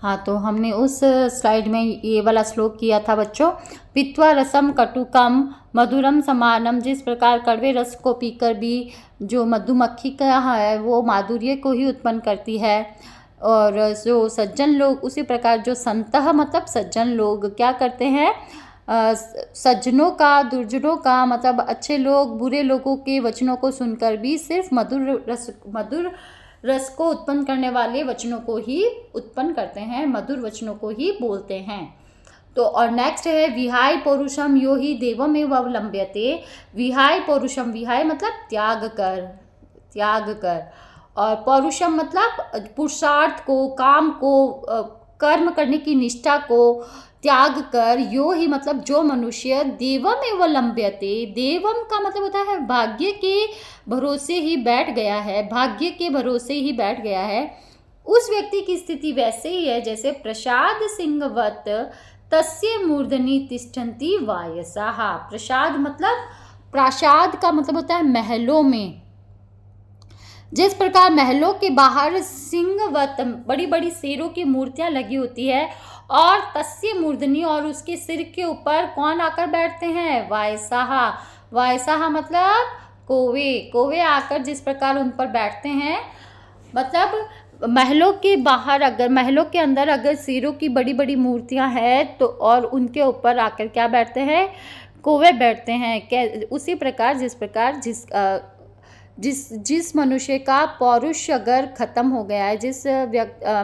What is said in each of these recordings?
हाँ, तो हमने उस स्लाइड में ये वाला श्लोक किया था बच्चों। पीत्वा रसम कटुकम मधुरम समानम, जिस प्रकार कड़वे रस को पीकर भी जो मधुमक्खी का है वो माधुर्य को ही उत्पन्न करती है, और जो सज्जन लोग उसी प्रकार जो संतः मतलब सज्जन लोग क्या करते हैं, सज्जनों का दुर्जनों का मतलब अच्छे लोग बुरे लोगों के वचनों को सुनकर भी सिर्फ मधुर रस को उत्पन्न करने वाले वचनों को ही उत्पन्न करते हैं, मधुर वचनों को ही बोलते हैं। तो और नेक्स्ट है विहाय पौरुषम यो ही देवमेव अवलंब्यते। विहाय पौरुषम, विहाय मतलब त्याग कर, और पौरुषम मतलब पुरुषार्थ को, काम को, कर्म करने की निष्ठा को त्याग कर, यो ही मतलब जो मनुष्य देवम एवं लंब्यते, देवम का मतलब होता है भाग्य के भरोसे ही बैठ गया है, भाग्य के भरोसे ही बैठ गया है, उस व्यक्ति की स्थिति वैसे ही है जैसे प्रसाद सिंहवत तस्य मूर्धनि तिष्ठन्ति वायसाः। प्रसाद मतलब, प्रासाद का मतलब होता है महलों में, जिस प्रकार महलों के बाहर सिंहवत बड़ी बड़ी शेरों की मूर्तियां लगी होती है, और तस्य मूर्धनि और उसके सिर के ऊपर कौन आकर बैठते हैं, वायसाः। वायसाः मतलब कौवे आकर जिस प्रकार उन पर बैठते हैं, मतलब महलों के बाहर अगर, महलों के अंदर अगर शेरों की बड़ी बड़ी मूर्तियां हैं तो और उनके ऊपर आकर क्या बैठते हैं, कौवे बैठते हैं। उसी प्रकार जिस प्रकार जिस मनुष्य का पौरुष अगर खत्म हो गया है, जिस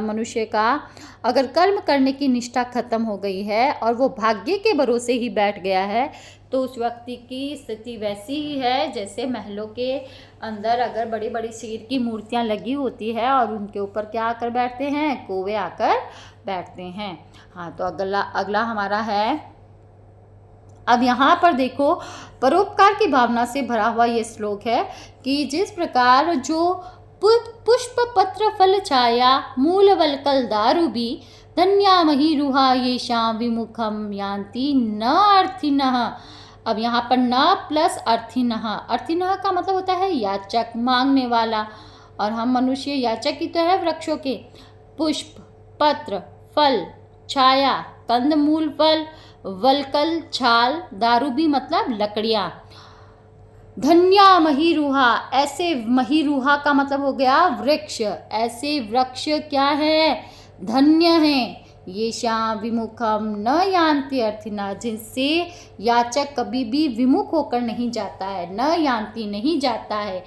मनुष्य का अगर कर्म करने की निष्ठा खत्म हो गई है और वो भाग्य के भरोसे ही बैठ गया है, तो उस व्यक्ति की स्थिति वैसी ही है जैसे महलों के अंदर अगर बड़ी बड़ी शेर की मूर्तियां लगी होती है और उनके ऊपर क्या आकर बैठते हैं, कौवे आकर बैठते हैं। हाँ, तो अगला हमारा है, अब यहाँ पर देखो परोपकार की भावना से भरा हुआ ये श्लोक है कि जिस प्रकार जो पुष्प पत्र फल छाया मूल वलकल दारुबी धन्या मही रुहा ये शाम विमुखम यान्ति न अर्थिनः। अब यहाँ पर न प्लस अर्थिनः, अर्थिनः का मतलब होता है याचक, मांगने वाला, और हम मनुष्य याचक ही तो है वृक्षों के। पुष्प, पत्र, फल, छाया, कंदमूल फल, वलकल छाल, दारूबी मतलब लकड़ियाँ, धन्या महीरुहा, ऐसे महीरुहा का मतलब हो गया वृक्ष, ऐसे वृक्ष क्या है, धन्य हैं। ये शाम विमुखम न यान्ति अर्थिना, जिनसे याचक कभी भी विमुख होकर नहीं जाता है, न यान्ति नहीं जाता है,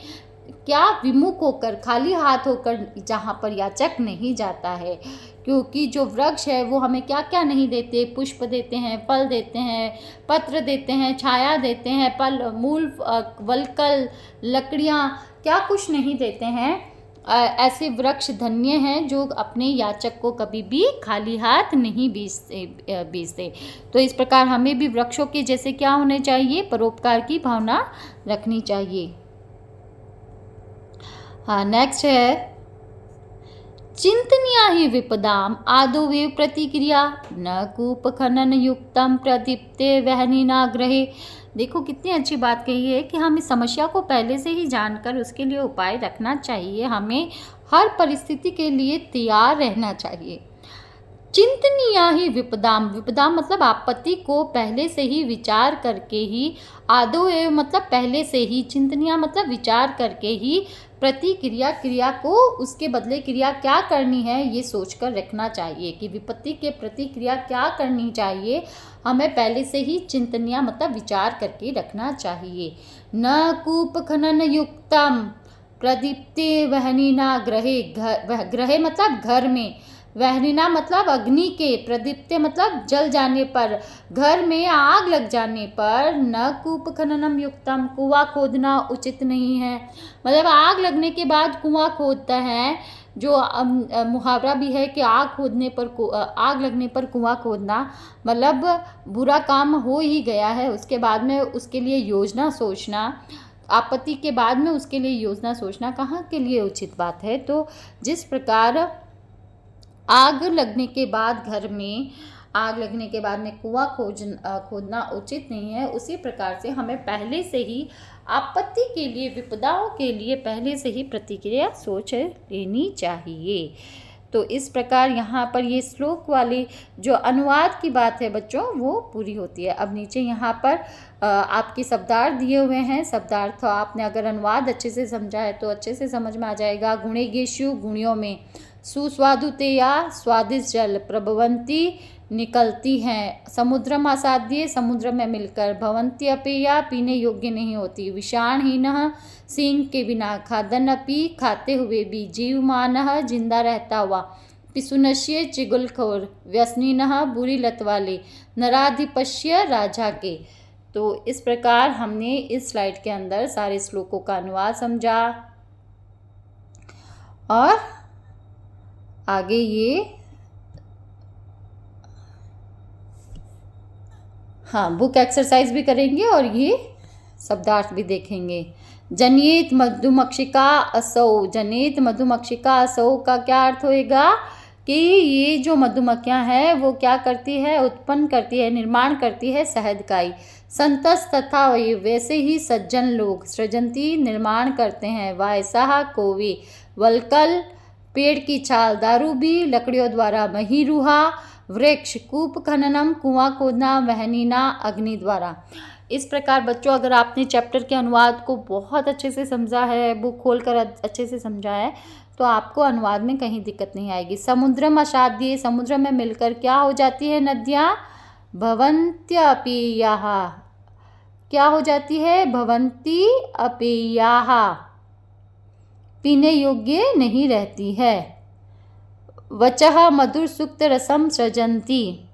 क्या विमुख होकर, खाली हाथ होकर जहाँ पर याचक नहीं जाता है। क्योंकि जो वृक्ष है वो हमें क्या क्या नहीं देते, पुष्प देते हैं, फल देते हैं, पत्र देते हैं, छाया देते हैं, फल, मूल, वलकल, लकड़ियाँ, क्या कुछ नहीं देते हैं। ऐसे वृक्ष धन्य हैं जो अपने याचक को कभी भी खाली हाथ नहीं बेचते। तो इस प्रकार हमें भी वृक्षों के जैसे क्या होने चाहिए, परोपकार की भावना रखनी चाहिए। हाँ, नेक्स्ट है चिंतनीया ही विपदाम आदो वे प्रतिक्रिया न कूप खनन युक्तम प्रदीप्ते वहनीना ग्रहे। देखो कितनी अच्छी बात कही है कि हमें समस्या को पहले से ही जानकर उसके लिए उपाय रखना चाहिए, हमें हर परिस्थिति के लिए तैयार रहना चाहिए। चिंतनीया ही विपदाम, विपदाम मतलब आपत्ति को पहले से ही विचार करके ही, आदो एवं मतलब पहले से ही, चिंतनीया मतलब विचार करके ही, प्रतिक्रिया क्रिया को उसके बदले क्रिया क्या करनी है ये सोचकर रखना चाहिए कि विपत्ति के प्रतिक्रिया क्या करनी चाहिए, हमें पहले से ही चिंतनीय मतलब विचार करके रखना चाहिए। न कूप खनन युक्तम प्रदीप्ते वहनीना ग्रहे, ग्रहे मतलब घर में, वहनीना मतलब अग्नि के, प्रदीप्ते मतलब जल जाने पर, घर में आग लग जाने पर, न कूप खननम युक्तम कुआं खोदना उचित नहीं है। मतलब आग लगने के बाद कुआं खोदता है, जो मुहावरा भी है कि आग लगने पर कुआं खोदना, मतलब बुरा काम हो ही गया है, उसके बाद में उसके लिए योजना सोचना, आपत्ति के बाद में उसके लिए योजना सोचना कहाँ के लिए उचित बात है। तो जिस प्रकार आग लगने के बाद घर में, आग लगने के बाद में कुआं खोदना उचित नहीं है, उसी प्रकार से हमें पहले से ही आपत्ति के लिए, विपदाओं के लिए पहले से ही प्रतिक्रिया सोच लेनी चाहिए। तो इस प्रकार यहाँ पर ये श्लोक वाली जो अनुवाद की बात है बच्चों वो पूरी होती है। अब नीचे यहाँ पर आपके शब्दार्थ दिए हुए हैं। शब्दार्थ आपने अगर अनुवाद अच्छे से समझा है तो अच्छे से समझ में आ जाएगा। गुणेगेषु गुणियों में सुस्वादुतेया स्वादिष्ट जल प्रभवंती निकलती हैं। समुद्रम आसाद्य समुद्र में मिलकर। भवंती अपेया पीने योग्य नहीं होती। विषाणहीन सींग के बिना। खादन अपी खाते हुए भी। जीवमान जिंदा रहता हुआ। पिसुनश्य चिगुलखोर। व्यसनीन बुरी लत वाले। नराधिपश्य राजा के। तो इस प्रकार हमने इस स्लाइड के अंदर सारे श्लोकों का अनुवाद समझा और आगे ये बुक एक्सरसाइज भी करेंगे और ये शब्दार्थ भी देखेंगे। जनित मधुमक्षिका असौ। जनित मधुमक्षिका असौ का क्या अर्थ होएगा कि ये जो मधुमक्खियाँ हैं वो क्या करती है, उत्पन्न करती है, निर्माण करती है शहद का ही। संतस तथा वैसे ही सज्जन लोग। सृजंती निर्माण करते हैं। वायसाह कोवे। वलकल पेड़ की छाल। दारूबी लकड़ियों द्वारा। महीरुहा वृक्ष। कूप खननम कुआं खोदना। वहनीना अग्नि द्वारा। इस प्रकार बच्चों अगर आपने चैप्टर के अनुवाद को बहुत अच्छे से समझा है, बुक खोलकर अच्छे से समझा है तो आपको अनुवाद में कहीं दिक्कत नहीं आएगी। समुद्रम असाध्य समुद्र में मिलकर क्या हो जाती है नदियाँ? भवन्त्यपेयाः। क्या हो जाती है? भवन्ति अपेयाः। पीने योग्य नहीं रहती है। वचः मधुर सुक्त रसम सृजन्ति।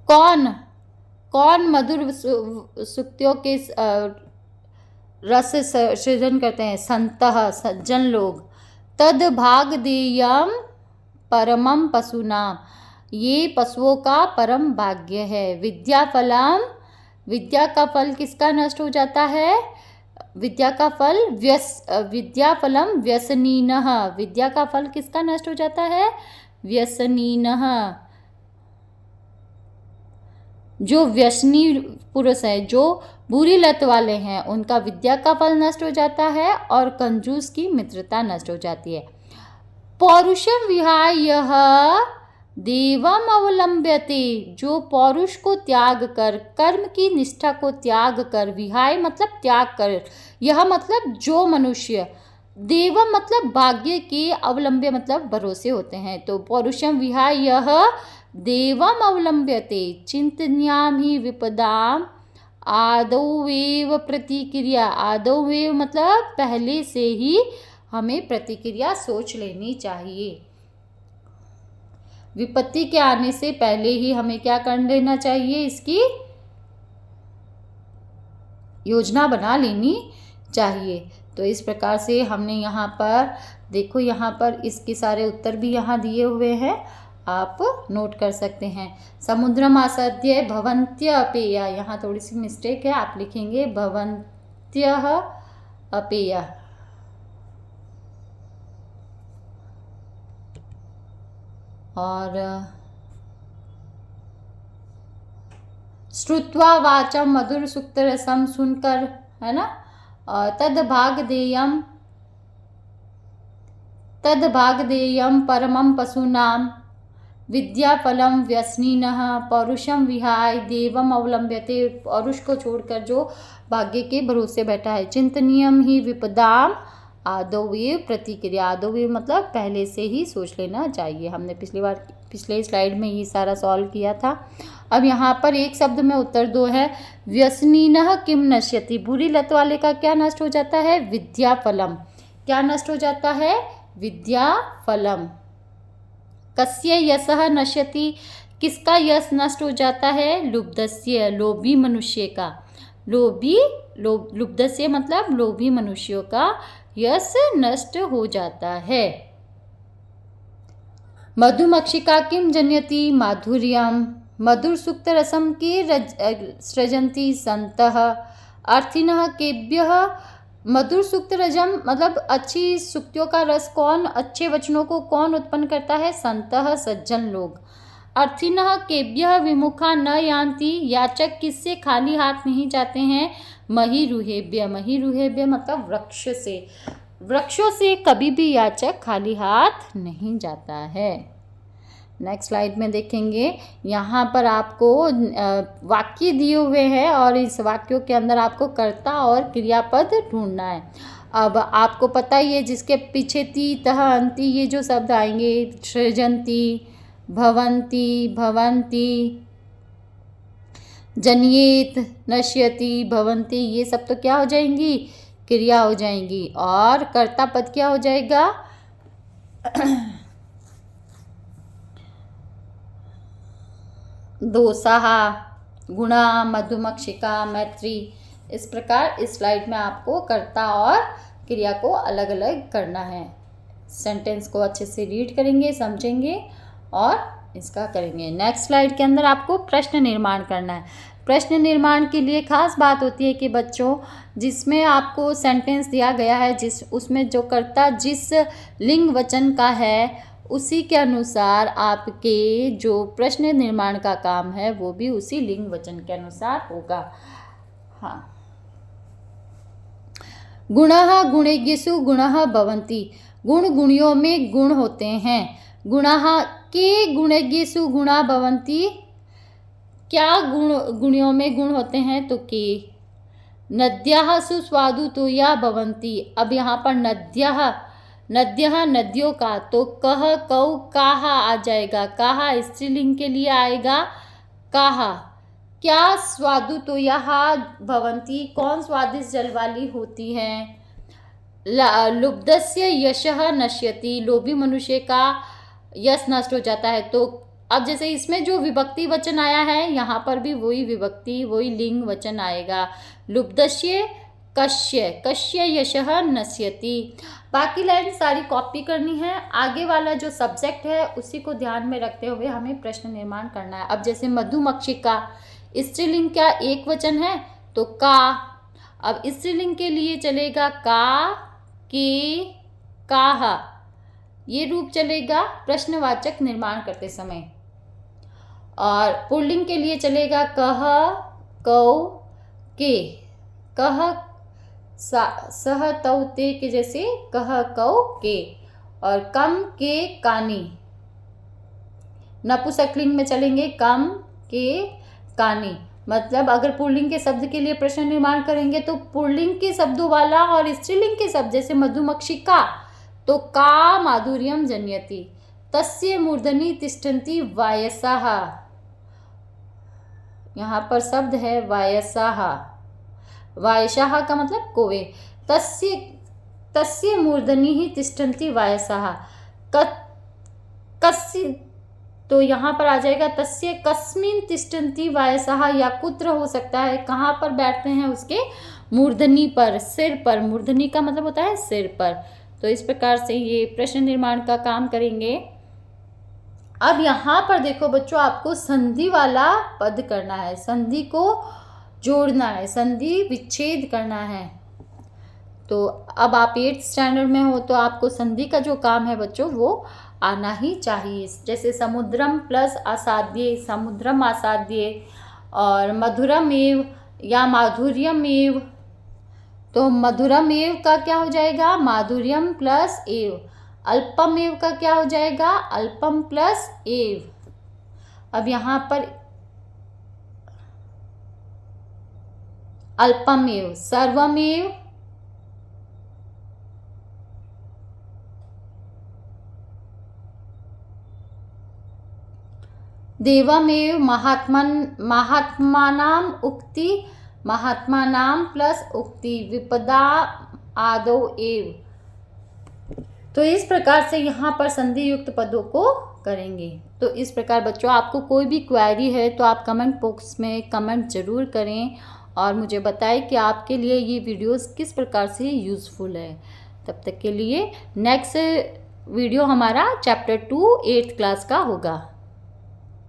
कौन मधुर सुक्तियों के रस सृजन करते हैं? संतः सज्जन लोग। तद भाग देयम परमम पशुनाम। ये पशुओं का परम भाग्य है। विद्याफलम। विद्या का फल किसका नष्ट हो जाता है? विद्या का फल विद्याफलम व्यसनीनः। विद्या का फल किसका नष्ट हो जाता है? व्यसनीनः। जो व्यसनी पुरुष है, जो बुरी लत वाले हैं, उनका विद्या का फल नष्ट हो जाता है और कंजूस की मित्रता नष्ट हो जाती है। पौरुषम विहाय देवम अवलंब्यते। जो पौरुष को त्याग कर, कर्म की निष्ठा को त्याग कर, विहाय मतलब त्याग कर, यह मतलब जो मनुष्य, देवम मतलब भाग्य के, अवलंब्य मतलब भरोसे होते हैं। तो पौरुषम विहाय देवम अवलंब्यते चिंतन्याम ही विपदाम आदौवेव प्रतिक्रिया। आदौवेव मतलब पहले से ही हमें प्रतिक्रिया सोच लेनी चाहिए। विपत्ति के आने से पहले ही हमें क्या कर लेना चाहिए? इसकी योजना बना लेनी चाहिए। तो इस प्रकार से हमने यहाँ पर देखो, यहाँ पर इसके सारे उत्तर भी यहाँ दिए हुए हैं, आप नोट कर सकते हैं। समुद्रम आसाद्य भवन्त्य अपेया। यहाँ थोड़ी सी मिस्टेक है, आप लिखेंगे भवन्त्य अपेया। और श्रुत्वा वाचम मधुर सुक्त रसम, सुनकर, है ना। तद भाग देयम परमम पशुनाम। विद्याफलम व्यसनीनः। पौरुषम विहाय देवम अवलंब्यते। पौरुष को छोड़कर जो भाग्य के भरोसे बैठा है। चिंतनीयम ही विपदाम आदौवेव प्रतिक्रिया। आदौवेव मतलब पहले से ही सोच लेना चाहिए। हमने पिछले स्लाइड में ये सारा सॉल्व किया था। अब यहाँ पर एक शब्द में उत्तर दो है। व्यसनीनः किम नश्यति। बुरी लत वाले का क्या नष्ट हो जाता है? विद्याफलम। क्या नष्ट हो जाता है? विद्याफलम। कस्य यशः नश्यति। किसका यश नष्ट हो जाता है? लुब्धस्य, लोभी मनुष्य का। लुब्धस्य मतलब लोभी मनुष्यों का यश नष्ट हो जाता है। मधुमक्षिका किम जनयति? माधुर्यम। मधुर सुक्त रसम की सृजन्ति संतः। अर्थिनः केभ्यः। मधुर सुक्त रजम मतलब अच्छी सुक्तियों का रस कौन, अच्छे वचनों को कौन उत्पन्न करता है? संतः सज्जन लोग। अर्थिनः केभ्यः विमुखा न यान्ति। याचक किससे खाली हाथ नहीं जाते हैं? महीरुहेभ्य। महीरुहेभ्य मतलब वृक्ष से। वृक्षों से कभी भी याचक खाली हाथ नहीं जाता है। नेक्स्ट स्लाइड में देखेंगे, यहाँ पर आपको वाक्य दिए हुए हैं और इस वाक्यों के अंदर आपको कर्ता और क्रियापद ढूंढना है। अब आपको पता ही है जिसके पीछे ती तह अंति ये जो शब्द आएंगे, सृजंती, भवंती, भवंती, जनियेत, नश्यति, भवंती, ये सब तो क्या हो जाएंगी, क्रिया हो जाएंगी। और कर्ता पद क्या हो जाएगा, दोसाह, गुणा, मधुमक्षिका, मैत्री। इस प्रकार इस स्लाइड में आपको कर्ता और क्रिया को अलग अलग करना है। सेंटेंस को अच्छे से रीड करेंगे, समझेंगे और इसका करेंगे। नेक्स्ट स्लाइड के अंदर आपको प्रश्न निर्माण करना है। प्रश्न निर्माण के लिए खास बात होती है कि बच्चों, जिसमें आपको सेंटेंस दिया गया है उसमें जो कर्ता जिस लिंग वचन का है उसी के अनुसार आपके जो प्रश्न निर्माण का काम है वो भी उसी लिंग वचन के अनुसार होगा। हाँ, गुणः गुणेज्ञसु गुणः भवन्ति, गुण गुणियों में गुण होते हैं। गुणः के गुणेज्ञसु गुणा भवन्ति, क्या गुण गुणियों में गुण होते हैं, तो के। नद्याः सुस्वादु तोया भवन्ति, अब यहाँ पर नद्याः, नद्यः नदियों का, तो कह कौ काहा आ जाएगा, काहा स्त्रीलिंग के लिए आएगा काहा। क्या स्वादु तोया भवन्ति, कौन स्वादिष्ट जल वाली होती हैं। लुब्धस्य यशः नश्यति, लोभी मनुष्य का यश नष्ट हो जाता है। तो अब जैसे इसमें जो विभक्ति वचन आया है यहाँ पर भी वही विभक्ति वही लिंग वचन आएगा। लुब्धस्य कश्य, कश्य यशः नश्यति। बाकी लाइन सारी कॉपी करनी है। आगे वाला जो सब्जेक्ट है उसी को ध्यान में रखते हुए हमें प्रश्न निर्माण करना है। अब जैसे मधुमक्षिका, स्त्रीलिंग क्या एक वचन है, तो का। अब स्त्रीलिंग के लिए चलेगा का, के, काहा, ये रूप चलेगा प्रश्नवाचक निर्माण करते समय। और पुल्लिंग के लिए चलेगा कह, कौ, के। कह, सह, तौ, ते के जैसे कह, कौ, के। और कम, के, कानी। नपुंसकलिंग में चलेंगे कम, के, कानी। मतलब अगर पुल्लिंग के शब्द के लिए प्रश्न निर्माण करेंगे तो पुल्लिंग के शब्दों वाला और स्त्रीलिंग के शब्द जैसे मधुमक्षिका तो का माधुर्यम जन्यति, तस्य मूर्धनि तिष्ठन्ति वायसाः, यहाँ पर शब्द है वायसाः, वायसाः का मतलब कोवे। तस्य मूर्धनि ही तिष्ठन्ति वायसाः, कस्य, तो यहाँ पर आ जाएगा तस्य कस्मिन् तिष्ठन्ति वायसाः, या कुत्र हो सकता है, कहाँ पर बैठते हैं, उसके मूर्धनि पर, सिर पर। मूर्धनि का मतलब होता है सिर पर। तो इस प्रकार से ये प्रश्न निर्माण का काम करेंगे। अब यहाँ पर देखो बच्चों, आपको संधि वाला पद करना है, संधि को जोड़ना है, संधि विच्छेद करना है। तो अब आप 8th स्टैंडर्ड में हो तो आपको संधि का जो काम है बच्चों वो आना ही चाहिए। जैसे समुद्रम प्लस असाध्य, समुद्रम असाध्य, और मधुरमेव या माधुर्यमेव, तो मधुरमेव का क्या हो जाएगा, माधुर्यम प्लस एव। अल्पमेव का क्या हो जाएगा, अल्पम प्लस एव। अब यहाँ पर अल्पमेव, सर्वमेव, देवमेव, महात्मानाम उक्ति, महात्मानाम प्लस उक्ति, विपदा आदो एव। तो इस प्रकार से यहाँ पर संधि युक्त पदों को करेंगे। तो इस प्रकार बच्चों आपको कोई भी क्वेरी है तो आप कमेंट बॉक्स में कमेंट ज़रूर करें और मुझे बताएं कि आपके लिए ये वीडियोस किस प्रकार से यूज़फुल है। तब तक के लिए नेक्स्ट वीडियो हमारा चैप्टर 2 8th क्लास का होगा।